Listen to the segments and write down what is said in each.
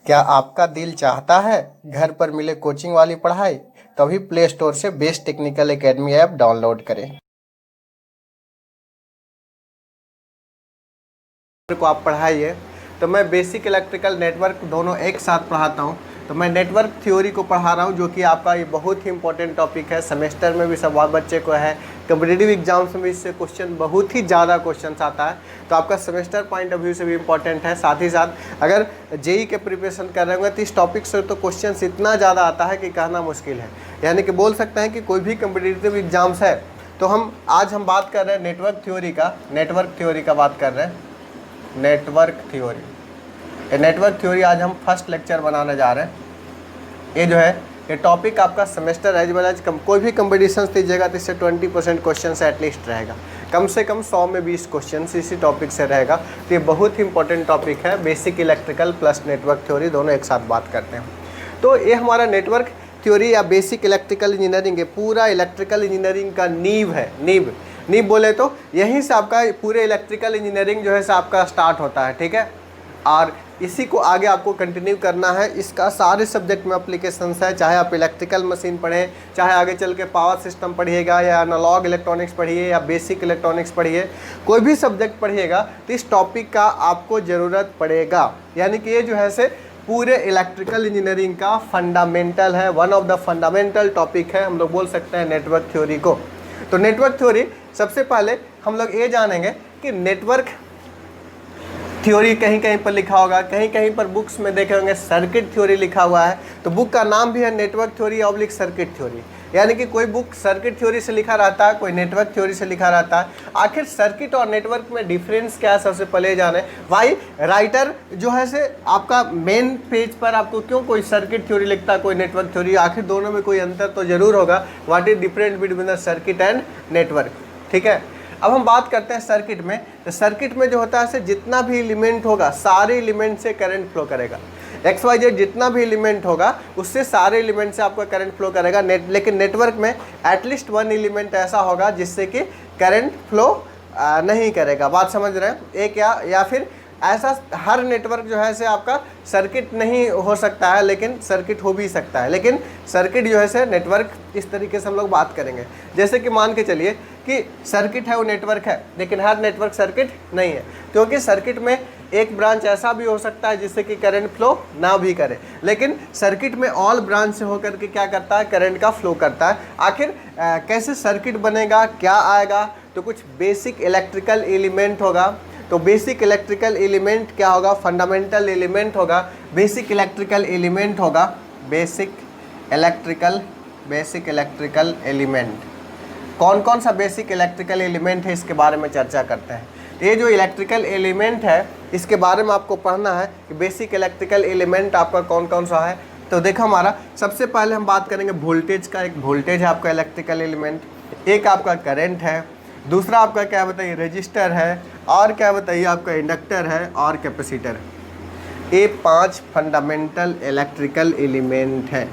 क्या आपका दिल चाहता है घर पर मिले कोचिंग वाली पढ़ाई? तभी प्ले स्टोर से best technical academy app download करें। को आप पढ़ाइए तो मैं बेसिक इलेक्ट्रिकल नेटवर्क दोनों एक साथ पढ़ाता हूँ। तो मैं नेटवर्क थ्योरी को पढ़ा रहा हूँ, जो कि आपका ये बहुत ही इंपॉर्टेंट टॉपिक है। सेमेस्टर में भी सब बच्चे को है, कॉम्पिटिटिव एग्जाम्स में भी इससे क्वेश्चन बहुत ही ज़्यादा क्वेश्चन आता है। तो आपका सेमेस्टर पॉइंट ऑफ व्यू से भी इम्पॉर्टेंट है। साथ ही साथ अगर जेई के प्रिपरेशन कर रहे होंगे तो इस टॉपिक से तो क्वेश्चन इतना ज़्यादा आता है कि कहना मुश्किल है। यानी कि बोल सकते हैं कि कोई भी कॉम्पिटिटिव एग्जाम्स है तो आज हम बात कर रहे हैं नेटवर्क थ्योरी का बात कर रहे हैं। नेटवर्क थ्योरी आज हम फर्स्ट लेक्चर बनाने जा रहे हैं। ये जो है ये टॉपिक आपका सेमेस्टर एज वेल एज कोई भी कंपटीशन दीजिएगा तो इससे 20% क्वेश्चन से एटलीस्ट रहेगा। कम से कम 100 में 20 क्वेश्चन इसी टॉपिक से रहेगा। तो ये बहुत ही इंपॉर्टेंट टॉपिक है। Basic electrical plus network theory दोनों एक साथ बात करते हैं। तो ये हमारा नेटवर्क थ्योरी या बेसिक इलेक्ट्रिकल इंजीनियरिंग है, पूरा इलेक्ट्रिकल इंजीनियरिंग का नींव है। नींव बोले तो यहीं से आपका पूरे इलेक्ट्रिकल इंजीनियरिंग जो है से आपका स्टार्ट होता है, ठीक है। और इसी को आगे आपको कंटिन्यू करना है। इसका सारे सब्जेक्ट में अप्लीकेशंस है, चाहे आप इलेक्ट्रिकल मशीन पढ़ें, चाहे आगे चल के पावर सिस्टम पढ़िएगा या एनालॉग इलेक्ट्रॉनिक्स पढ़िए या बेसिक इलेक्ट्रॉनिक्स पढ़िए, कोई भी सब्जेक्ट पढ़िएगा तो इस टॉपिक का आपको ज़रूरत पड़ेगा। यानी कि ये जो है से पूरे इलेक्ट्रिकल इंजीनियरिंग का फंडामेंटल है, one of the fundamental topic है, हम लोग बोल सकते हैं नेटवर्क थ्योरी को। तो नेटवर्क थ्योरी सबसे पहले हम लोग ये जानेंगे कि नेटवर्क थ्योरी कहीं कहीं पर लिखा होगा, कहीं कहीं पर बुक्स में देखे होंगे सर्किट थ्योरी लिखा हुआ है। तो बुक का नाम भी है network theory oblique circuit theory. यानी कि कोई बुक सर्किट थ्योरी से लिखा रहता है, कोई नेटवर्क थ्योरी से लिखा रहता है। आखिर सर्किट और नेटवर्क में डिफरेंस क्या है, सबसे पहले जाने। भाई राइटर जो है से आपका मेन पेज पर आपको क्यों कोई सर्किट थ्योरी लिखता है, कोई नेटवर्क थ्योरी, आखिर दोनों में कोई अंतर तो जरूर होगा। What is difference between the circuit and network, ठीक है। अब हम बात करते हैं सर्किट में। तो सर्किट में जो होता है जितना भी एलिमेंट होगा सारे एलिमेंट से करंट फ्लो करेगा। XYZ जितना भी एलिमेंट होगा उससे सारे एलिमेंट से आपका करंट फ्लो करेगा। लेकिन नेटवर्क में एटलीस्ट वन एलिमेंट ऐसा होगा जिससे कि करंट फ्लो नहीं करेगा। बात समझ रहे हैं? एक या फिर ऐसा हर नेटवर्क जो है से आपका सर्किट नहीं हो सकता है, लेकिन सर्किट हो भी सकता है। लेकिन सर्किट जो है से नेटवर्क इस तरीके से हम लोग बात करेंगे। जैसे कि मान के चलिए कि सर्किट है वो नेटवर्क है, लेकिन हर नेटवर्क सर्किट नहीं है, क्योंकि सर्किट में एक ब्रांच ऐसा भी हो सकता है जिससे कि करंट फ्लो ना भी करे, लेकिन सर्किट में ऑल ब्रांच से होकर के क्या करता है, करंट का फ्लो करता है। आखिर कैसे सर्किट बनेगा, क्या आएगा? तो कुछ बेसिक इलेक्ट्रिकल एलिमेंट होगा। तो बेसिक इलेक्ट्रिकल एलिमेंट क्या होगा? फंडामेंटल एलिमेंट होगा। बेसिक इलेक्ट्रिकल एलिमेंट होगा, बेसिक इलेक्ट्रिकल एलिमेंट। कौन कौन सा बेसिक इलेक्ट्रिकल एलिमेंट है इसके बारे में चर्चा करते हैं। ये जो इलेक्ट्रिकल एलिमेंट है इसके बारे में आपको पढ़ना है कि बेसिक इलेक्ट्रिकल एलिमेंट आपका कौन कौन सा है। तो देखो हमारा सबसे पहले हम बात करेंगे वोल्टेज का। एक वोल्टेज है आपका इलेक्ट्रिकल एलिमेंट, एक आपका करंट है, दूसरा आपका क्या बताइए रजिस्टर है, और क्या बताइए आपका इंडक्टर है और कैपेसिटर। ये 5 फंडामेंटल इलेक्ट्रिकल एलिमेंट है।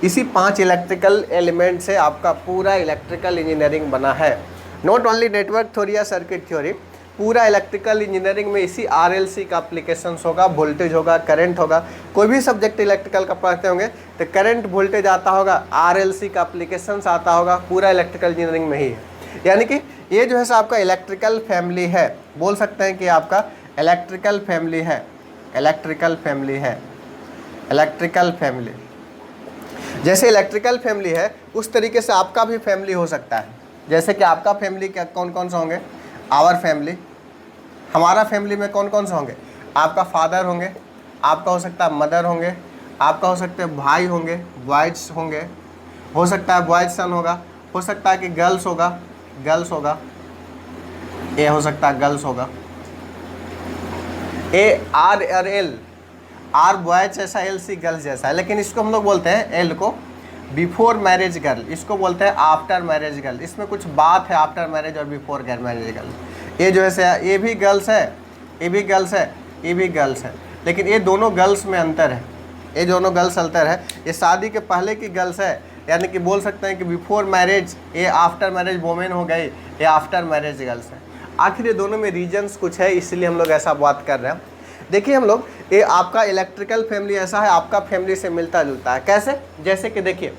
इसी 5 इलेक्ट्रिकल एलिमेंट से आपका पूरा इलेक्ट्रिकल इंजीनियरिंग बना है। नॉट ओनली नेटवर्क थ्योरी या सर्किट थ्योरी, पूरा इलेक्ट्रिकल इंजीनियरिंग में इसी RLC का एप्लीकेशंस होगा, वोल्टेज होगा, करंट होगा। कोई भी सब्जेक्ट इलेक्ट्रिकल का पढ़ते होंगे तो करंट वोल्टेज आता होगा, RLC का एप्लीकेशंस आता होगा, पूरा इलेक्ट्रिकल इंजीनियरिंग में ही है। यानी कि ये जो है आपका इलेक्ट्रिकल फैमिली है, बोल सकते हैं कि आपका इलेक्ट्रिकल फैमिली है। जैसे इलेक्ट्रिकल फैमिली है उस तरीके से आपका भी फैमिली हो सकता है। जैसे कि आपका फैमिली क्या कौन कौन सा होंगे? आवर फैमिली, हमारा फैमिली में कौन कौन सा होंगे? आपका फादर होंगे, आपका हो सकता है मदर होंगे, आपका हो सकता है भाई होंगे, बॉयज होंगे, हो सकता है बॉयज सन होगा, हो सकता है कि गर्ल्स होगा, ये हो सकता है गर्ल्स होगा। AR और L, R बॉयज जैसा, LC गर्ल्स जैसा है, लेकिन इसको हम लोग बोलते हैं L को बिफोर मैरिज गर्ल, इसको बोलते हैं आफ्टर मैरिज गर्ल। इसमें कुछ बात है आफ्टर मैरिज और बिफोर मैरिज गर्ल। ये जो है ये भी गर्ल्स है, ये भी गर्ल्स है, ये भी गर्ल्स है, लेकिन ये दोनों गर्ल्स में अंतर है। ये दोनों गर्ल्स अंतर है। ये शादी के पहले की गर्ल्स है, यानी कि बोल सकते हैं कि बिफोर मैरिज, ये आफ्टर मैरिज वोमेन हो गई, ये आफ्टर मैरिज गर्ल्स है। आखिर ये दोनों में रीजन्स कुछ है, इसलिए हम लोग ऐसा बात कर रहे हैं। देखिए हम लोग ये आपका इलेक्ट्रिकल फैमिली ऐसा है, आपका फैमिली से मिलता जुलता है। कैसे? जैसे कि देखिए,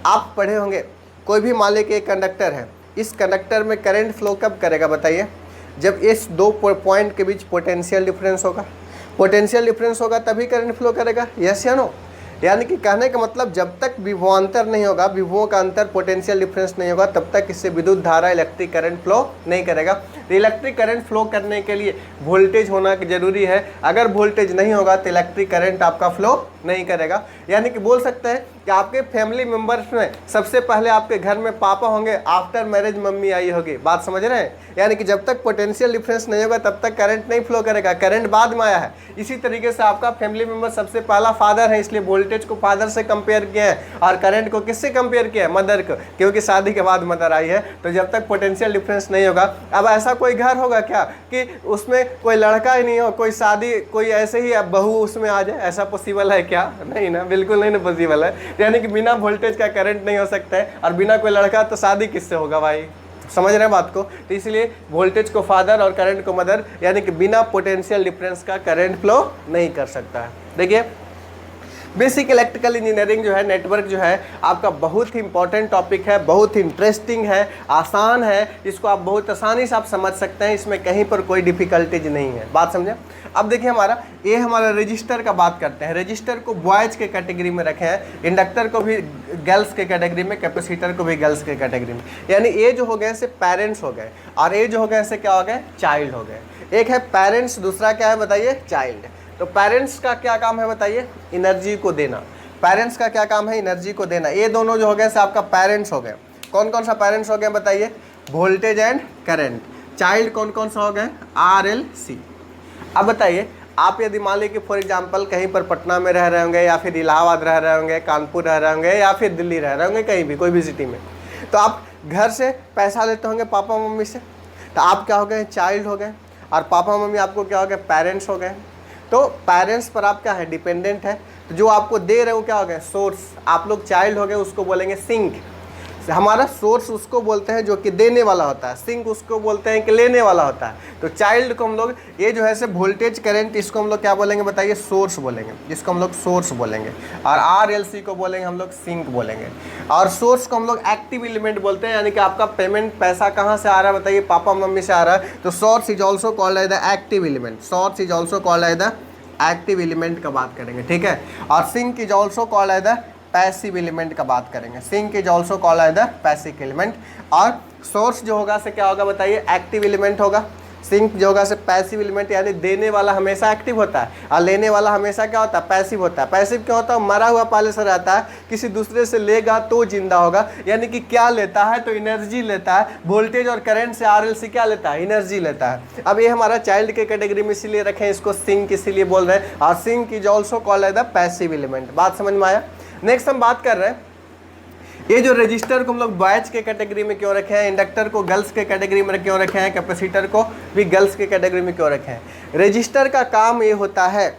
आप पढ़े होंगे, कोई भी मान लीजिए एक कंडक्टर है, इस कंडक्टर में करंट फ्लो कब करेगा बताइए? जब इस दो पॉइंट के बीच पोटेंशियल डिफरेंस होगा। पोटेंशियल डिफरेंस होगा तभी करंट फ्लो करेगा। यस या नो? यानी कि कहने का मतलब जब तक विभवांतर नहीं होगा, विभवों का अंतर पोटेंशियल डिफरेंस नहीं होगा, तब तक इससे विद्युत धारा इलेक्ट्रिक करंट फ्लो नहीं करेगा। तो इलेक्ट्रिक करंट फ्लो करने के लिए वोल्टेज होना जरूरी है। अगर वोल्टेज नहीं होगा तो इलेक्ट्रिक करंट आपका फ्लो नहीं करेगा। यानी कि बोल सकते हैं कि आपके फैमिली मेंबर्स में सबसे पहले आपके घर में पापा होंगे, आफ्टर मैरिज मम्मी आई होगी। बात समझ रहे हैं? यानी कि जब तक पोटेंशियल डिफरेंस नहीं होगा तब तक करंट नहीं फ्लो करेगा, करंट बाद में आया है। इसी तरीके से आपका फैमिली मेंबर सबसे पहला फादर है, इसलिए वोल्टेज को फादर से कंपेयर किया है और करंट को किससे कंपेयर किया है? मदर को, क्योंकि शादी के बाद मदर आई है। तो जब तक पोटेंशियल डिफरेंस नहीं होगा, अब ऐसा कोई घर होगा क्या कि उसमें कोई लड़का ही नहीं हो, कोई शादी, कोई ऐसे ही अब बहू उसमें आ जाए? ऐसा पॉसिबल है क्या? नहीं ना, बिल्कुल नहीं ना पॉसिबल है। यानी कि बिना वोल्टेज का करंट नहीं हो सकता है, और बिना कोई लड़का तो शादी किससे होगा भाई? समझ रहे हैं बात को? तो इसलिए वोल्टेज को फादर और करंट को मदर, यानी कि बिना पोटेंशियल डिफरेंस का करंट फ्लो नहीं कर सकता है। देखिए, बेसिक इलेक्ट्रिकल इंजीनियरिंग जो है, नेटवर्क जो है, आपका बहुत ही इंपॉर्टेंट टॉपिक है, बहुत ही इंटरेस्टिंग है, आसान है, इसको आप बहुत आसानी से आप समझ सकते हैं, इसमें कहीं पर कोई डिफिकल्टीज नहीं है। बात समझे? अब देखिए, हमारा रजिस्टर का बात करते हैं। रजिस्टर को बॉयज के कैटेगरी में रखे हैं, इंडक्टर को भी गर्ल्स के कैटेगरी में, कैपेसिटर को भी गर्ल्स के कैटेगरी में। यानी ये जो हो गए से पेरेंट्स हो गए, और ये जो हो गए से क्या हो गए? चाइल्ड हो गए। एक है पेरेंट्स, दूसरा क्या है बताइए? चाइल्ड। तो पेरेंट्स का क्या काम है बताइए? एनर्जी को देना। पेरेंट्स का क्या काम है? एनर्जी को देना। ये दोनों जो हो गए से आपका पेरेंट्स हो गए। कौन कौन सा पेरेंट्स हो गए बताइए? Voltage and current. चाइल्ड कौन कौन सा हो गए? RLC। अब बताइए, आप यदि मान लीजिए कि फॉर एग्जांपल कहीं पर पटना में रह रहे होंगे, या फिर इलाहाबाद रह रहे होंगे, कानपुर रह रहे होंगे, या फिर दिल्ली रह रहे होंगे, कहीं भी कोई भी सिटी में, तो आप घर से पैसा लेते होंगे पापा मम्मी से, तो आप क्या हो गए? चाइल्ड हो गए। और पापा मम्मी आपको क्या हो गए? पेरेंट्स हो गए। तो पेरेंट्स पर आप क्या है? डिपेंडेंट है। तो जो आपको दे रहे हो क्या हो गए? सोर्स। आप लोग चाइल्ड हो गए, उसको बोलेंगे सिंक। हमारा सोर्स उसको बोलते हैं जो कि देने वाला होता है, सिंक उसको बोलते हैं कि लेने वाला होता है। तो चाइल्ड को हम लोग, ये जो है से वोल्टेज करंट, इसको हम लोग क्या बोलेंगे बताइए? सोर्स बोलेंगे, जिसको हम लोग सोर्स बोलेंगे। और RLC को बोलेंगे हम लोग सिंक बोलेंगे। और सोर्स को हम लोग एक्टिव एलिमेंट बोलते हैं, यानी कि आपका पेमेंट पैसा कहाँ से आ रहा है बताइए? पापा मम्मी से आ रहा है। तो source is also called as the active element. Source is also called as the active element का बात करेंगे, ठीक है। और sink is also called as the passive element का बात करेंगे। Sink is also called as the passive element. और सोर्स जो होगा से क्या होगा बताइए? एक्टिव एलिमेंट होगा। सिंक जो होगा से पैसिव एलिमेंट, यानी देने वाला हमेशा एक्टिव होता है और लेने वाला हमेशा क्या होता है? पैसिव होता है। पैसिव क्या होता है? मरा हुआ पहले से रहता है, किसी दूसरे से लेगा तो जिंदा होगा। यानी कि क्या लेता है? तो एनर्जी लेता है। वोल्टेज और करंट से RLC क्या लेता है? एनर्जी लेता है। अब ये हमारा चाइल्ड के कैटेगरी में इसीलिए रखें इसको सिंक, इसीलिए बोल रहे हैं। और sink is also called as the passive element. बात समझ में आया? नेक्स्ट हम बात कर रहे हैं, ये जो रजिस्टर को हम लोग बॉयज के कैटेगरी में क्यों रखे हैं, इंडक्टर को गर्ल्स के कैटेगरी में क्यों रखे हैं, कैपेसिटर को भी गर्ल्स के कैटेगरी में क्यों रखे हैं? रजिस्टर का काम ये होता है,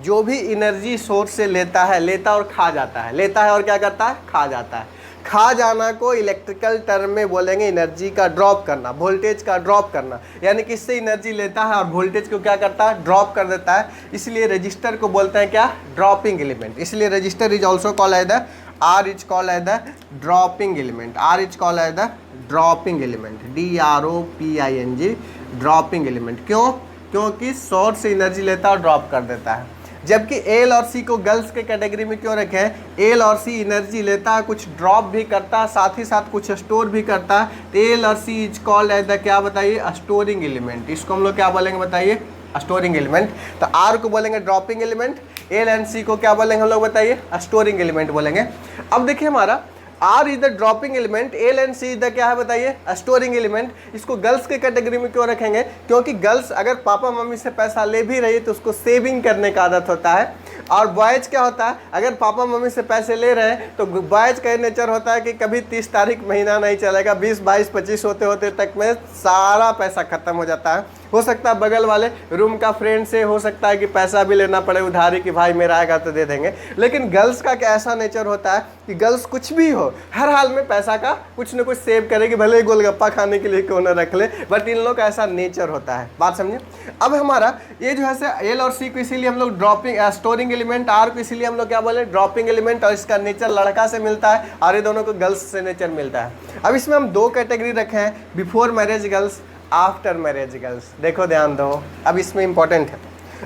जो भी एनर्जी सोर्स से लेता है, लेता और खा जाता है, लेता है और क्या करता है? खा जाता है। खा जाना को इलेक्ट्रिकल टर्म में बोलेंगे एनर्जी का ड्रॉप करना, वोल्टेज का ड्रॉप करना। यानी कि इससे एनर्जी लेता है और वोल्टेज को क्या करता है? ड्रॉप कर देता है। इसलिए रजिस्टर को बोलते हैं क्या? Dropping element. इसलिए register is also called as the R is called as the dropping element. R is called as the dropping element. DROPING dropping element. क्यों? क्योंकि सोर्स से एनर्जी लेता है और ड्रॉप कर देता है। जबकि L और C को गर्ल्स के कैटेगरी में क्यों रखे हैं? L और C एनर्जी लेता है, कुछ ड्रॉप भी करता है, साथ ही साथ कुछ स्टोर भी करता है। तो L और C is called as the क्या बताइए? Storing element. इसको हम लोग क्या बोलेंगे बताइए? Storing element. तो R को बोलेंगे dropping element, L and C को क्या बोलेंगे हम लोग बताइए? स्टोरिंग एलिमेंट बोलेंगे। अब देखिए, हमारा R is the dropping element, L and C is the क्या है बताइए? Storing element. इसको गर्ल्स के कैटेगरी में क्यों रखेंगे? क्योंकि गर्ल्स अगर पापा मम्मी से पैसा ले भी रही है तो उसको सेविंग करने का आदत होता है। और बॉयज क्या होता है, अगर पापा मम्मी से पैसे ले रहे हैं तो बॉयज का नेचर होता है कि कभी 30 तारीख महीना नहीं चलेगा, 20, 22, 25 होते होते तक में सारा पैसा खत्म हो जाता है। हो सकता है बगल वाले रूम का फ्रेंड से हो सकता है कि पैसा भी लेना पड़े उधारी कि भाई मेरा आएगा तो दे देंगे, लेकिन गर्ल्स का क्या ऐसा नेचर होता है कि गर्ल्स कुछ भी हो हर हाल में पैसा का कुछ न कुछ सेव करेगी, भले ही गोलगप्पा खाने के लिए क्यों न रख ले, बट इन लोगों का ऐसा नेचर होता है। बात समझे। अब हमारा ये जो है एल और सी को इसीलिए हम लोग ड्रॉपिंग स्टोरिंग एलिमेंट, आर को इसीलिए हम लोग क्या बोले ड्रॉपिंग एलिमेंट, और इसका नेचर लड़का से मिलता है और ये दोनों को गर्ल्स से नेचर मिलता है। अब इसमें हम दो कैटेगरी रखे हैं, before marriage girls, after marriage girls. देखो ध्यान दो, अब इसमें इंपॉर्टेंट है।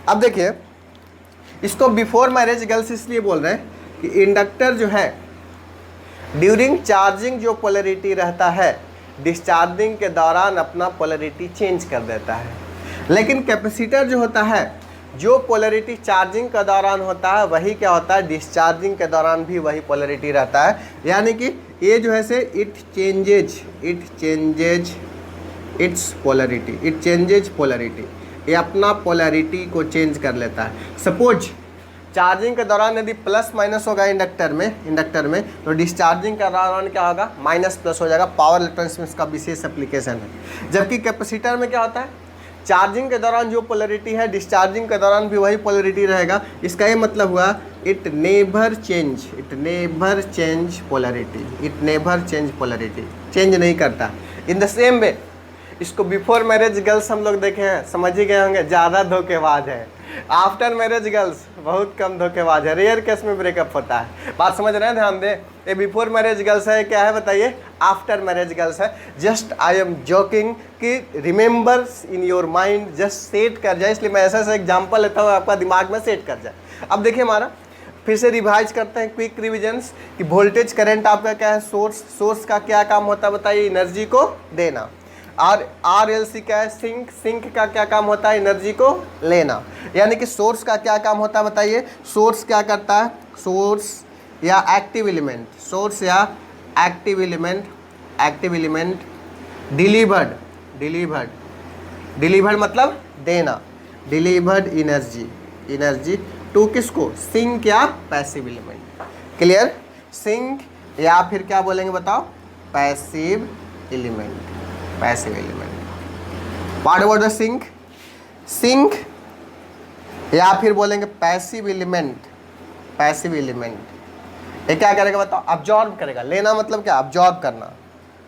अब देखिए इसको बिफोर मैरिज गर्ल्स इसलिए बोल रहे हैं कि इंडक्टर जो है ड्यूरिंग चार्जिंग जो पोलैरिटी रहता है डिस्चार्जिंग के दौरान अपना पोलैरिटी चेंज कर देता है, लेकिन कैपेसिटर जो होता है जो पोलैरिटी चार्जिंग के दौरान होता है वही क्या होता है डिस्चार्जिंग के दौरान भी वही पोलैरिटी रहता है। यानी कि ये जो है से इट चेंजेज इट्स पोलैरिटी, ये अपना पोलैरिटी को चेंज कर लेता है। सपोज चार्जिंग के दौरान यदि प्लस माइनस होगा इंडक्टर में तो डिस्चार्जिंग के दौरान क्या होगा माइनस प्लस हो जाएगा। पावर इलेक्ट्रॉनिक्स में इसका विशेष एप्लीकेशन है। जबकि कैपेसिटर में क्या होता है चार्जिंग के दौरान जो पोलैरिटी है डिस्चार्जिंग के दौरान भी वही पोलैरिटी रहेगा। इसका ये मतलब हुआ it never change polarity, change नहीं करता। इन द सेम वे इसको बिफोर मैरिज गर्ल्स हम लोग देखे हैं, समझ ही गए होंगे, ज़्यादा धोखेबाज है। आफ्टर मैरिज गर्ल्स बहुत कम धोखेबाज है, रेयर केस में ब्रेकअप होता है। बात समझ रहे हैं, ध्यान दें। ये बिफोर मैरिज गर्ल्स है, क्या है बताइए, आफ्टर मैरिज गर्ल्स है। जस्ट आई एम जोकिंग कि remember in your mind, just set कर जाए, इसलिए मैं ऐसा एग्जाम्पल लेता हूँ आपका दिमाग में सेट कर जाए। अब देखिए हमारा फिर से रिवाइज करते हैं क्विक रिविजन्स कि वोल्टेज करंट आपका क्या है, सोर्स का क्या काम होता है बताइए, एनर्जी को देना। और RLC क्या है, सिंक का क्या काम होता है, एनर्जी को लेना। यानी कि सोर्स का क्या काम होता है बताइए, सोर्स क्या करता है, सोर्स या एक्टिव एलिमेंट डिलीवर्ड मतलब देना, डिलीवर्ड एनर्जी टू किसको, सिंक या पैसिव एलिमेंट। क्लियर, सिंक या फिर क्या बोलेंगे बताओ, passive element. What about the sink या फिर बोलेंगे पैसिव एलिमेंट। ये क्या करेगा बताओ, अब्जॉर्ब करेगा। लेना मतलब क्या, अब्जॉर्ब करना,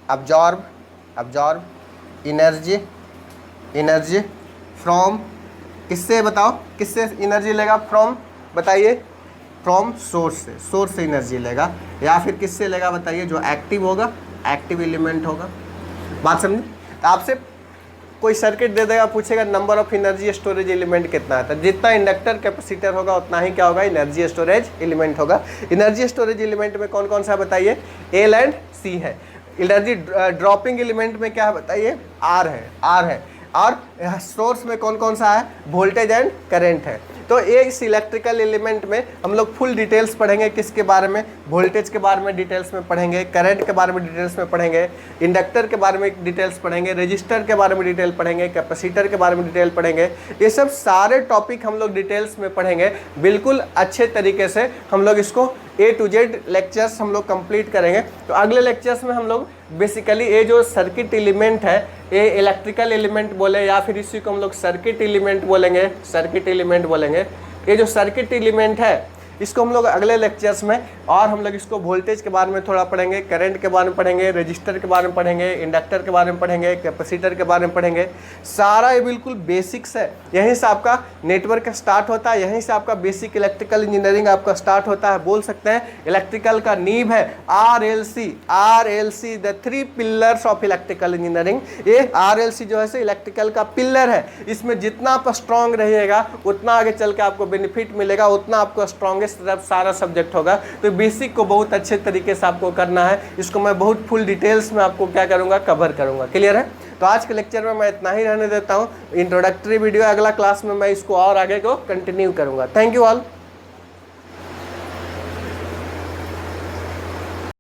अब्जॉर्ब एनर्जी फ्रॉम, किससे बताओ, किससे एनर्जी लेगा, फ्रॉम बताइए, फ्रॉम सोर्स से एनर्जी लेगा। या फिर किससे लेगा बताइए, जो एक्टिव होगा, एक्टिव एलिमेंट होगा। बात समझे। तो आपसे कोई सर्किट दे देगा, पूछेगा number of energy storage element कितना है, तो जितना इंडक्टर कैपेसिटर होगा उतना ही क्या होगा, एनर्जी स्टोरेज एलिमेंट होगा। एनर्जी स्टोरेज एलिमेंट में कौन कौन सा बताइए, एल एंड सी है। एनर्जी ड्रॉपिंग एलिमेंट में क्या है बताइए, आर है। और सोर्स में कौन कौन सा है, वोल्टेज एंड करंट है। तो ये इस इलेक्ट्रिकल एलिमेंट में हम लोग फुल डिटेल्स पढ़ेंगे, किसके बारे में, वोल्टेज के बारे में डिटेल्स में पढ़ेंगे, करंट के बारे में डिटेल्स में पढ़ेंगे, इंडक्टर के बारे में डिटेल्स पढ़ेंगे, रजिस्टर के बारे में डिटेल पढ़ेंगे, कैपेसिटर के बारे में डिटेल पढ़ेंगे। ये सब सारे टॉपिक हम लोग डिटेल्स में पढ़ेंगे, बिल्कुल अच्छे तरीके से हम लोग इसको A to Z लेक्चर्स हम लोग कंप्लीट करेंगे। तो अगले लेक्चर्स में हम लोग बेसिकली ये जो सर्किट एलिमेंट है, ये इलेक्ट्रिकल एलिमेंट बोले या फिर इसी को हम लोग सर्किट एलिमेंट बोलेंगे। ये जो सर्किट एलिमेंट है इसको हम लोग अगले लेक्चर्स में, और हम लोग इसको वोल्टेज के बारे में थोड़ा पढ़ेंगे, करंट के बारे में पढ़ेंगे, रजिस्टर के बारे में पढ़ेंगे, इंडक्टर के बारे में पढ़ेंगे, कैपेसिटर के बारे में पढ़ेंगे। सारा ये बिल्कुल बेसिक्स है, यहीं से आपका नेटवर्क स्टार्ट होता है, यहीं से आपका बेसिक इलेक्ट्रिकल इंजीनियरिंग आपका स्टार्ट होता है। बोल सकते हैं इलेक्ट्रिकल का नींव है RLC, the 3 pillars of electrical engineering. ये RLC जो है से इलेक्ट्रिकल का पिलर है। इसमें जितना आप स्ट्रॉन्ग रहिएगा उतना आगे चल के आपको बेनिफिट मिलेगा, उतना आपको स्ट्रॉन्गेस्ट तरफ सारा सब्जेक्ट होगा। तो बेसिक को बहुत अच्छे तरीके से आपको करना है, इसको मैं बहुत फुल डिटेल्स में आपको क्या करूंगा, कवर करूंगा। क्लियर है। तो आज के लेक्चर में मैं इतना ही रहने देता हूं। इंट्रोडक्टरी वीडियो अगला क्लास में मैं इसको और आगे को कंटिन्यू करूंगा। Thank you all.